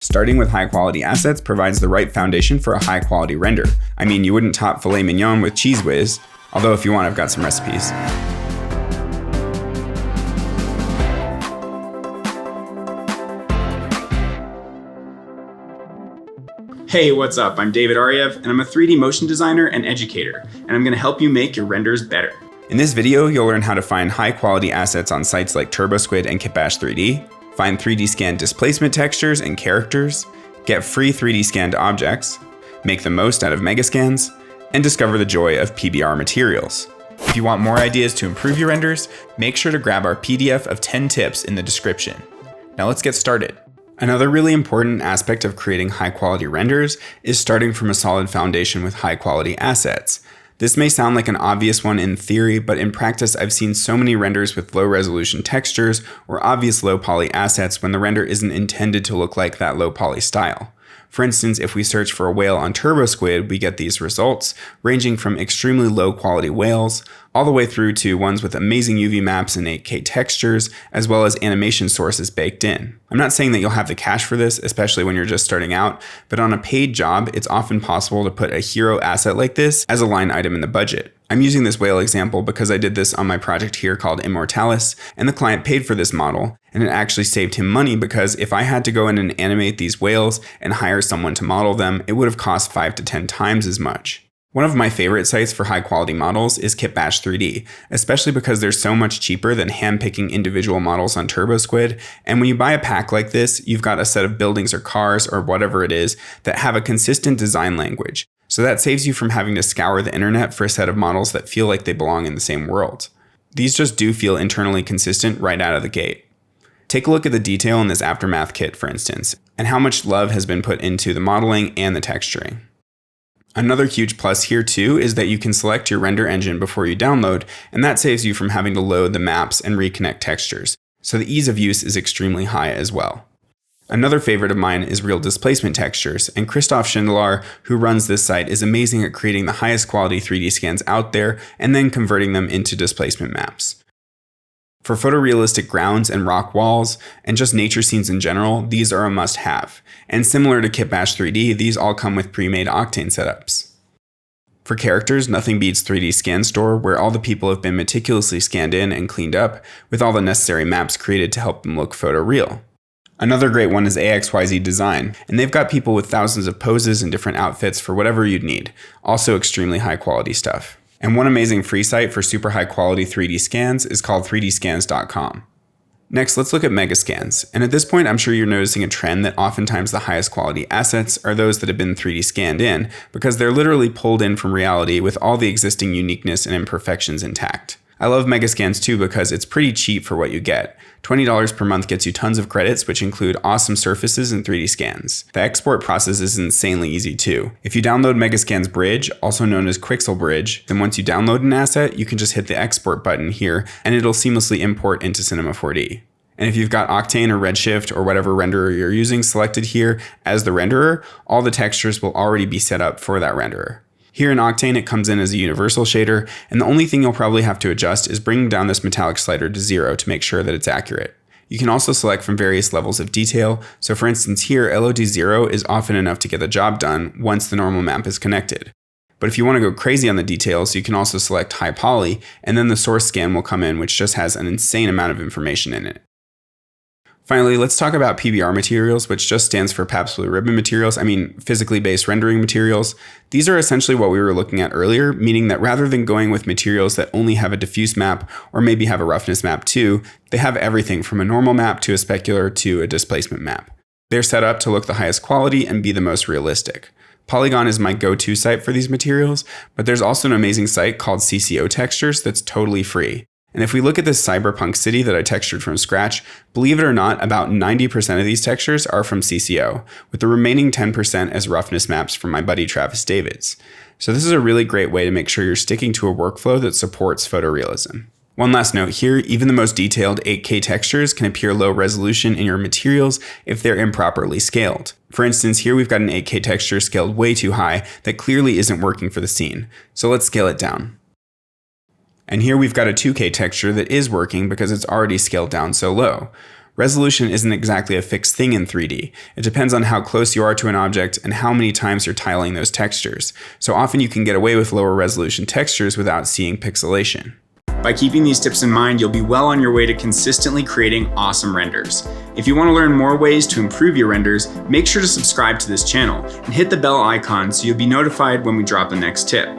Starting with high quality assets provides the right foundation for a high quality render. I mean, you wouldn't top filet mignon with cheese whiz, although if you want, I've got some recipes. Hey, what's up? I'm David Ariew, and I'm a 3D motion designer and educator, and I'm going to help you make your renders better. In this video, you'll learn how to find high-quality assets on sites like TurboSquid and Kitbash 3D, find 3D scanned displacement textures and characters, get free 3D scanned objects, make the most out of Megascans, and discover the joy of PBR materials. If you want more ideas to improve your renders, make sure to grab our PDF of 10 tips in the description. Now let's get started. Another really important aspect of creating high-quality renders is starting from a solid foundation with high-quality assets. This may sound like an obvious one in theory, but in practice I've seen so many renders with low-resolution textures or obvious low-poly assets when the render isn't intended to look like that low-poly style. For instance, if we search for a whale on TurboSquid, we get these results, ranging from extremely low-quality whales all the way through to ones with amazing UV maps and 8K textures, as well as animation sources baked in. I'm not saying that you'll have the cash for this, especially when you're just starting out, but on a paid job, it's often possible to put a hero asset like this as a line item in the budget. I'm using this whale example because I did this on my project here called Immortalis, and the client paid for this model, and it actually saved him money because if I had to go in and animate these whales and hire someone to model them, it would have cost 5 to 10 times as much. One of my favorite sites for high quality models is Kitbash 3D, especially because they're so much cheaper than handpicking individual models on TurboSquid, and when you buy a pack like this, you've got a set of buildings or cars or whatever it is that have a consistent design language. So that saves you from having to scour the internet for a set of models that feel like they belong in the same world. These just do feel internally consistent right out of the gate. Take a look at the detail in this Aftermath kit, for instance, and how much love has been put into the modeling and the texturing. Another huge plus here too is that you can select your render engine before you download, and that saves you from having to load the maps and reconnect textures. So the ease of use is extremely high as well. Another favorite of mine is real displacement textures, and Christoph Schindler, who runs this site, is amazing at creating the highest quality 3D scans out there and then converting them into displacement maps. For photorealistic grounds and rock walls, and just nature scenes in general, these are a must-have. And similar to Kitbash 3D, these all come with pre-made Octane setups. For characters, nothing beats 3D Scan Store, where all the people have been meticulously scanned in and cleaned up, with all the necessary maps created to help them look photoreal. Another great one is AXYZ Design, and they've got people with thousands of poses and different outfits for whatever you'd need. Also extremely high quality stuff. And one amazing free site for super high quality 3D scans is called 3dscans.com. Next, let's look at Megascans. And at this point, I'm sure you're noticing a trend that oftentimes the highest quality assets are those that have been 3D scanned in, because they're literally pulled in from reality with all the existing uniqueness and imperfections intact. I love Megascans too because it's pretty cheap for what you get. $20 per month gets you tons of credits, which include awesome surfaces and 3D scans. The export process is insanely easy too. If you download Megascans Bridge, also known as Quixel Bridge, then once you download an asset, you can just hit the export button here and it'll seamlessly import into Cinema 4D. And if you've got Octane or Redshift or whatever renderer you're using selected here as the renderer, all the textures will already be set up for that renderer. Here in Octane, it comes in as a universal shader, and the only thing you'll probably have to adjust is bringing down this metallic slider to 0 to make sure that it's accurate. You can also select from various levels of detail, so for instance here, LOD 0 is often enough to get the job done once the normal map is connected. But if you want to go crazy on the details, you can also select high poly, and then the source scan will come in, which just has an insane amount of information in it. Finally, let's talk about PBR materials, which just stands for Pabst Blue Ribbon materials. I mean, physically based rendering materials. These are essentially what we were looking at earlier, meaning that rather than going with materials that only have a diffuse map or maybe have a roughness map too, they have everything from a normal map to a specular to a displacement map. They're set up to look the highest quality and be the most realistic. Polygon is my go-to site for these materials, but there's also an amazing site called CCO Textures that's totally free. And if we look at this cyberpunk city that I textured from scratch, believe it or not, about 90% of these textures are from CCO, with the remaining 10% as roughness maps from my buddy Travis Davids. So this is a really great way to make sure you're sticking to a workflow that supports photorealism. One last note here, even the most detailed 8K textures can appear low resolution in your materials if they're improperly scaled. For instance, here we've got an 8K texture scaled way too high that clearly isn't working for the scene. So let's scale it down. And here we've got a 2K texture that is working because it's already scaled down so low. Resolution isn't exactly a fixed thing in 3D. It depends on how close you are to an object and how many times you're tiling those textures. So often you can get away with lower resolution textures without seeing pixelation. By keeping these tips in mind, you'll be well on your way to consistently creating awesome renders. If you want to learn more ways to improve your renders, make sure to subscribe to this channel and hit the bell icon so you'll be notified when we drop the next tip.